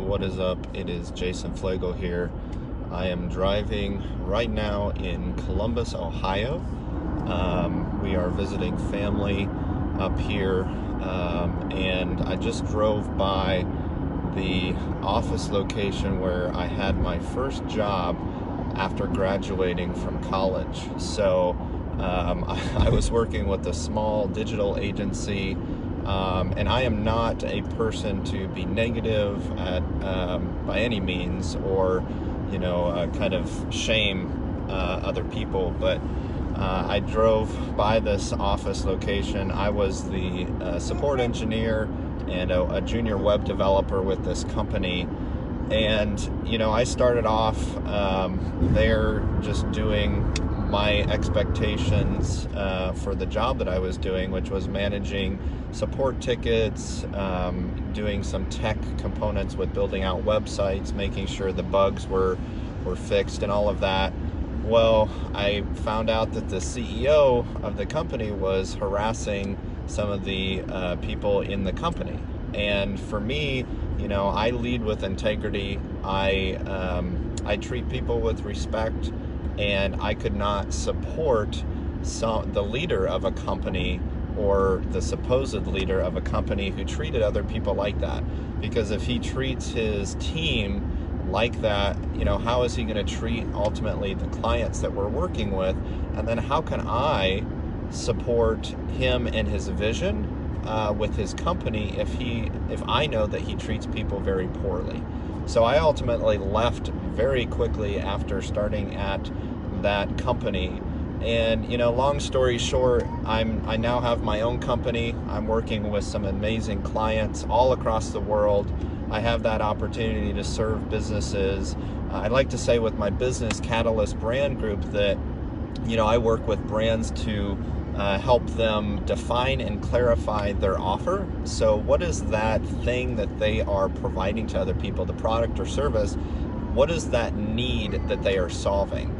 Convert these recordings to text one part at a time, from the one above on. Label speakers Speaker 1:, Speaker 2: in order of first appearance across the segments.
Speaker 1: what is up? It is Jason Flagle here. I am driving right now in Columbus, Ohio. We are visiting family up here, and I just drove by the office location where I had my first job after graduating from college. So I was working with a small digital agency. And I am not a person to be negative at by any means, or kind of shame other people. But I drove by this office location. I was the support engineer and a junior web developer with this company. And I started off there just doing my expectations for the job that I was doing, which was managing support tickets, doing some tech components with building out websites, making sure the bugs were fixed and all of that. Well, I found out that the CEO of the company was harassing some of the people in the company. And for me, I lead with integrity. I treat people with respect, and I could not support the leader of a company or the supposed leader of a company who treated other people like that. Because if he treats his team like that, how is he going to treat ultimately the clients that we're working with? And then how can I support him and his vision with his company if I know that he treats people very poorly? So I ultimately left very quickly after starting at that company. And long story short, I now have my own company. I'm working with some amazing clients all across the world. I have that opportunity to serve businesses. I like to say with my business Catalyst Brand Group that I work with brands to help them define and clarify their offer. So what is that thing that they are providing to other people, the product or service? What is that need that they are solving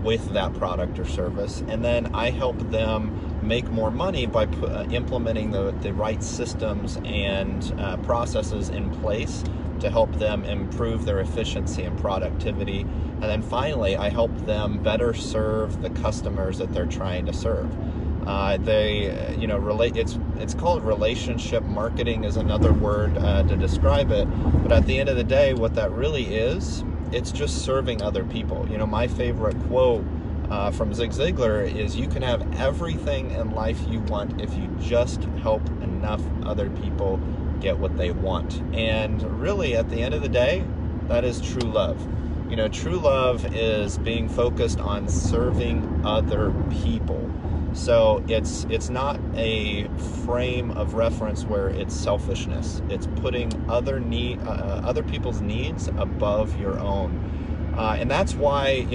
Speaker 1: with that product or service? And then I help them make more money by implementing the right systems and processes in place to help them improve their efficiency and productivity. And then finally, I help them better serve the customers that they're trying to serve. It's called relationship marketing is another word to describe it. But at the end of the day, what that really is, it's just serving other people. My favorite quote from Zig Ziglar is, you can have everything in life you want if you just help enough other people get what they want. And really, at the end of the day, that is true love. True love is being focused on serving other people. So it's not a frame of reference where it's selfishness. It's putting other people's needs above your own. And that's why,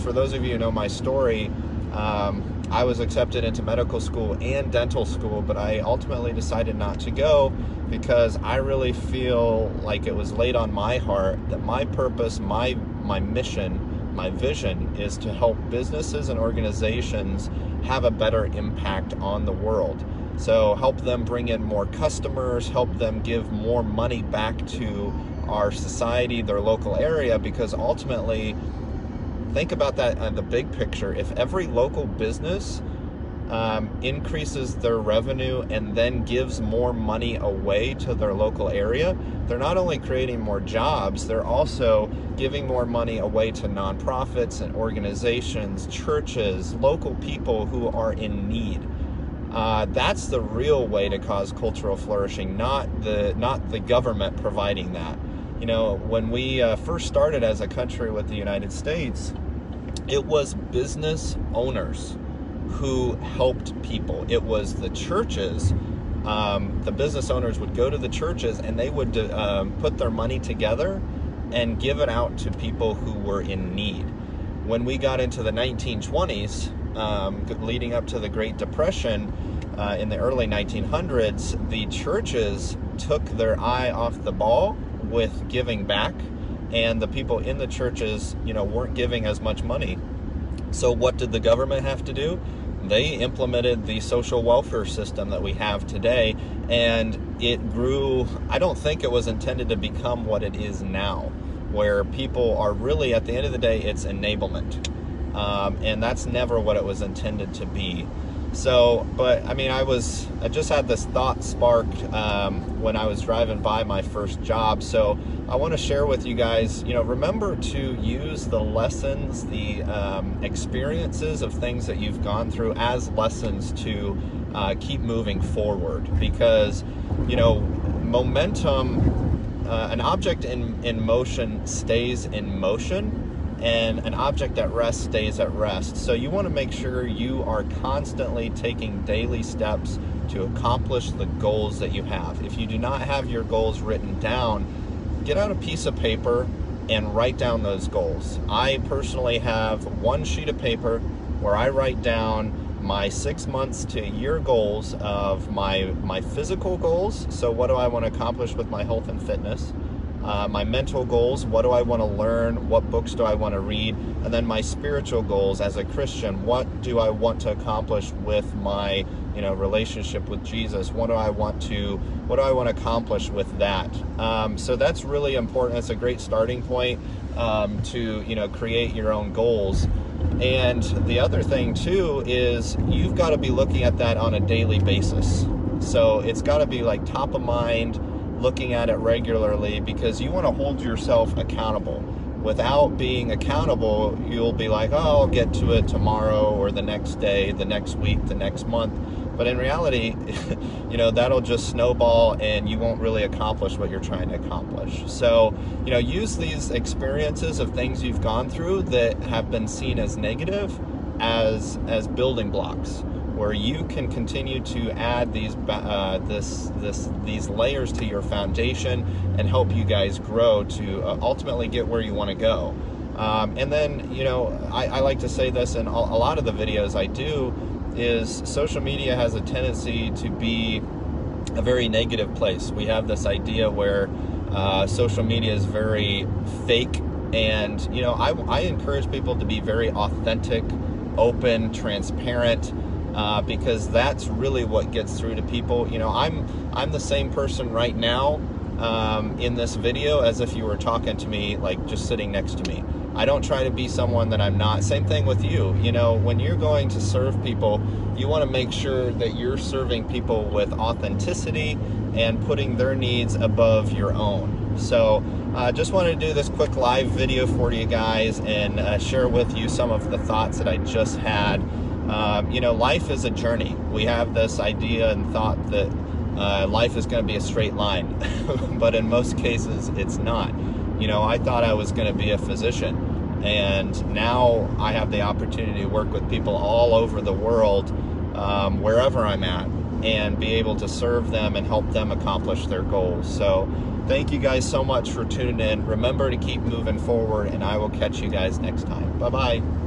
Speaker 1: for those of you who know my story, I was accepted into medical school and dental school, but I ultimately decided not to go because I really feel like it was laid on my heart that my purpose, my mission, my vision is to help businesses and organizations have a better impact on the world. So help them bring in more customers, help them give more money back to our society, their local area, because ultimately, think about that the big picture. If every local business increases their revenue and then gives more money away to their local area, they're not only creating more jobs, they're also giving more money away to nonprofits and organizations, churches, local people who are in need. That's the real way to cause cultural flourishing, not the government providing that. When we first started as a country with the United States, it was business owners who helped people. It was the churches. The business owners would go to the churches and they would put their money together and give it out to people who were in need. When we got into the 1920s, leading up to the Great Depression, in the early 1900s, the churches took their eye off the ball with giving back, and the people in the churches, weren't giving as much money. So what did the government have to do? they implemented the social welfare system that we have today, and it grew. I don't think it was intended to become what it is now, where people are really, at the end of the day, it's enablement. And that's never what it was intended to be. So, but I mean, I just had this thought sparked when I was driving by my first job. So I want to share with you guys, remember to use the lessons, the experiences of things that you've gone through as lessons to keep moving forward. Because, momentum, an object in motion stays in motion, and an object at rest stays at rest. So you want to make sure you are constantly taking daily steps to accomplish the goals that you have. If you do not have your goals written down, get out a piece of paper and write down those goals. I personally have one sheet of paper where I write down my 6 months to a year goals of my physical goals. So what do I want to accomplish with my health and fitness? My mental goals, what do I want to learn? What books do I want to read? And then my spiritual goals as a Christian, what do I want to accomplish with my, relationship with Jesus? What do I want to accomplish with that? So that's really important. It's a great starting point to, create your own goals. And the other thing too is you've got to be looking at that on a daily basis. So it's got to be like top of mind, looking at it regularly, because you want to hold yourself accountable. Without being accountable, you'll be like, oh, I'll get to it tomorrow or the next day, the next week, the next month. But in reality, that'll just snowball and you won't really accomplish what you're trying to accomplish. So, use these experiences of things you've gone through that have been seen as negative as building blocks, where you can continue to add these layers to your foundation and help you guys grow to ultimately get where you want to go. And then, I like to say this in a lot of the videos I do, is social media has a tendency to be a very negative place. We have this idea where social media is very fake, and I encourage people to be very authentic, open, transparent, because that's really what gets through to people. I'm the same person right now in this video as if you were talking to me, like just sitting next to me. I don't try to be someone that I'm not. Same thing with you. When you're going to serve people, you want to make sure that you're serving people with authenticity and putting their needs above your own. So just wanted to do this quick live video for you guys and share with you some of the thoughts that I just had. Life is a journey. We have this idea and thought that life is going to be a straight line, but in most cases it's not. I thought I was going to be a physician, and now I have the opportunity to work with people all over the world, wherever I'm at, and be able to serve them and help them accomplish their goals. So thank you guys so much for tuning in. Remember to keep moving forward, and I will catch you guys next time. Bye-bye.